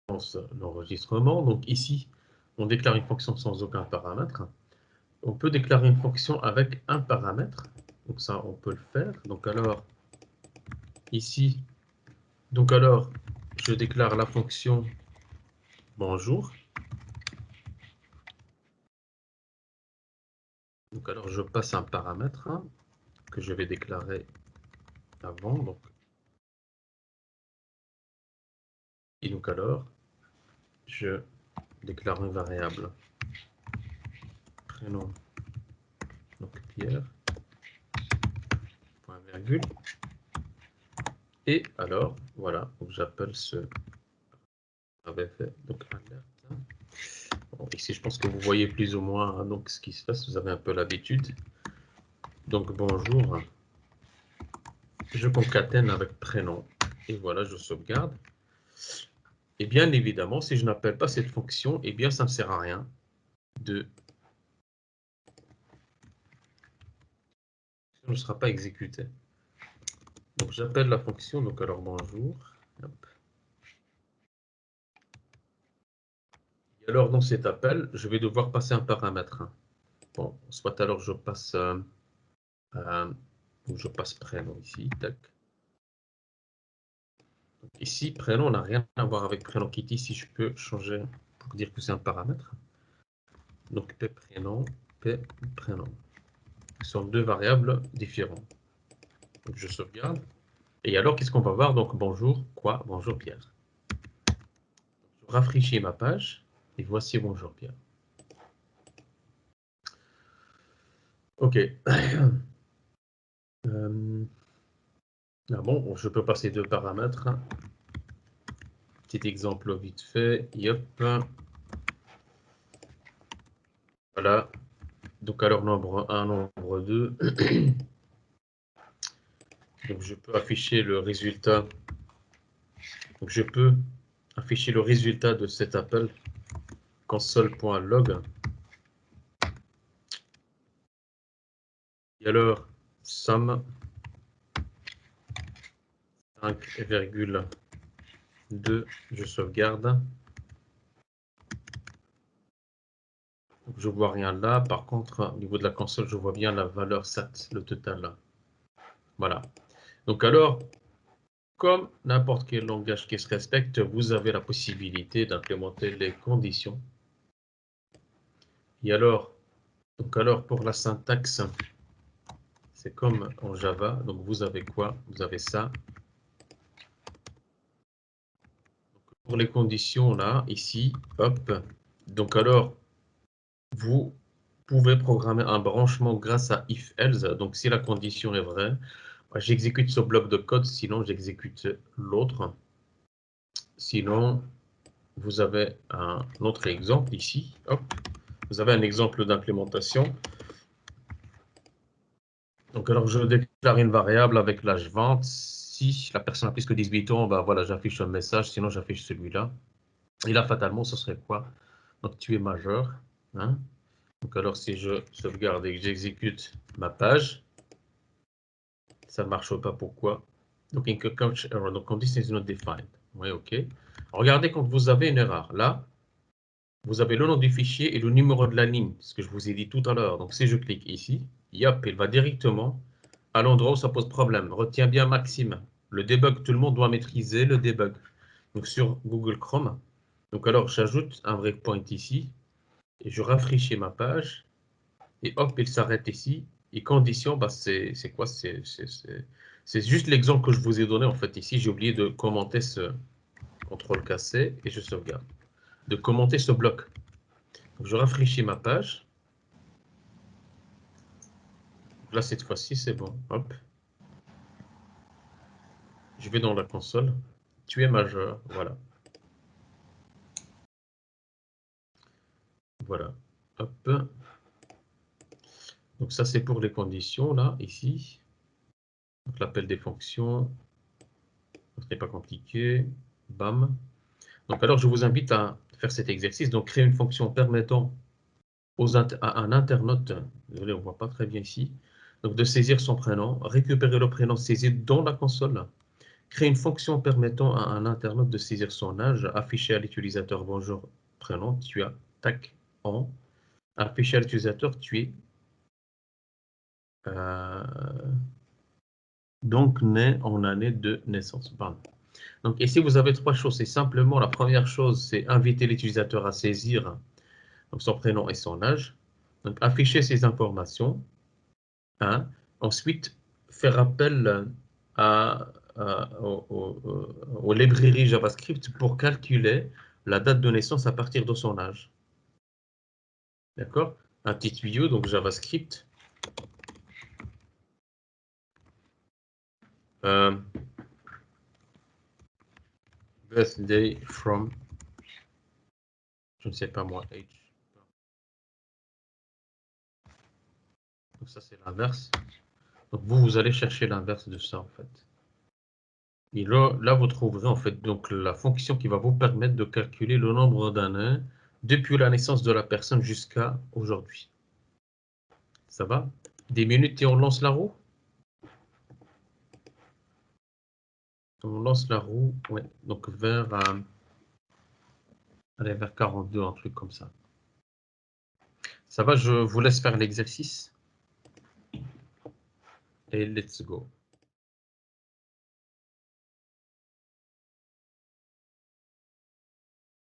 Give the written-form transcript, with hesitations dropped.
l'enregistrement. Donc ici, on déclare une fonction sans aucun paramètre. On peut déclarer une fonction avec un paramètre. Donc ça, on peut le faire. Donc alors, ici, donc alors, je déclare la fonction bonjour. Donc alors, je passe un paramètre que je vais déclarer avant. Donc, et donc alors, je déclare une variable prénom, donc Pierre, point virgule. Et alors, voilà, donc j'appelle ce avait fait donc alerte. Bon, ici, je pense que vous voyez plus ou moins donc ce qui se passe. Vous avez un peu l'habitude. Donc bonjour, je concatène avec prénom et voilà, je sauvegarde. Et bien évidemment, si je n'appelle pas cette fonction, eh bien ça ne sert à rien de ça ne sera pas exécuté. Donc j'appelle la fonction, donc alors bonjour. Hop. Et alors dans cet appel, je vais devoir passer un paramètre. Bon, soit alors je passe prénom ici, tac. Donc ici, prénom n'a rien à voir avec prénom Kitty. Si je peux changer pour dire que c'est un paramètre. Donc p prénom, p prénom. Ce sont deux variables différentes. Donc je sauvegarde. Et alors, qu'est-ce qu'on va voir? Donc bonjour, quoi? Bonjour Pierre. Je rafraîchis ma page et voici bonjour Pierre. Ok. Bon, je peux passer deux paramètres. Petit exemple vite fait. Yep. Voilà. Donc alors nombre 1, nombre 2. Donc je peux afficher le résultat. Donc je peux afficher le résultat de cet appel console.log. Et alors, somme 5,2, je sauvegarde. Donc, je vois rien là. Par contre, au niveau de la console, je vois bien la valeur sat, le total là. Voilà. Donc alors, comme n'importe quel langage qui se respecte, vous avez la possibilité d'implémenter les conditions. Et alors, pour la syntaxe, c'est comme en Java. Donc vous avez quoi? Vous avez ça. Donc, pour les conditions là, ici, hop. Donc alors, vous pouvez programmer un branchement grâce à if-else. Donc si la condition est vraie, j'exécute ce bloc de code, sinon j'exécute l'autre. Sinon, vous avez un autre exemple ici. Hop. Vous avez un exemple d'implémentation. Donc alors je déclare une variable avec l'âge 20. Si la personne a plus que 18 ans, ben voilà, j'affiche un message, sinon j'affiche celui-là. Et là, fatalement, ce serait quoi? Donc tu es majeur. Hein? Donc alors si je sauvegarde et que j'exécute ma page, ça ne marche pas. Pourquoi? Donc catch error. Donc condition is not defined. Oui, ok. Regardez quand vous avez une erreur. Là, vous avez le nom du fichier et le numéro de la ligne, ce que je vous ai dit tout à l'heure. Donc si je clique ici, yop, il va directement à l'endroit où ça pose problème. Retiens bien Maxime. Le debug, tout le monde doit maîtriser le debug. Donc sur Google Chrome. Donc alors j'ajoute un breakpoint ici et je rafraîchis ma page et hop, il s'arrête ici. Et condition, bah, c'est quoi? C'est juste l'exemple que je vous ai donné en fait ici. J'ai oublié de commenter ce contrôle cassé et je sauvegarde. De commenter ce bloc. Donc, je rafraîchis ma page. Donc là, cette fois-ci, c'est bon. Hop. Je vais dans la console. Tu es majeur. Voilà. Voilà. Hop. Donc ça, c'est pour les conditions, là, ici. Donc l'appel des fonctions. Ce n'est pas compliqué. Bam. Donc alors, je vous invite à faire cet exercice. Donc, créer une fonction permettant à un internaute, désolé, on ne voit pas très bien ici, donc de saisir son prénom, récupérer le prénom saisi dans la console Créer une fonction permettant à un internaute de saisir son âge, afficher à l'utilisateur bonjour, prénom, tu as, tac, en, afficher à l'utilisateur, tu es, donc né en année de naissance. Pardon. Donc ici, vous avez trois choses. C'est simplement, la première chose, c'est inviter l'utilisateur à saisir donc son prénom et son âge. Donc afficher ces informations. Hein. Ensuite, faire appel aux librairies JavaScript pour calculer la date de naissance à partir de son âge. D'accord? Un petit tuyau, donc JavaScript. Birthday from, je ne sais pas moi, age. Donc ça, c'est l'inverse. Donc vous allez chercher l'inverse de ça, en fait. Et là, vous trouverez, en fait, donc la fonction qui va vous permettre de calculer le nombre d'années depuis la naissance de la personne jusqu'à aujourd'hui. Ça va? 10 minutes et on lance la roue? On lance la roue, ouais. Donc vers, allez, vers 42, un truc comme ça. Ça va, je vous laisse faire l'exercice. Et let's go.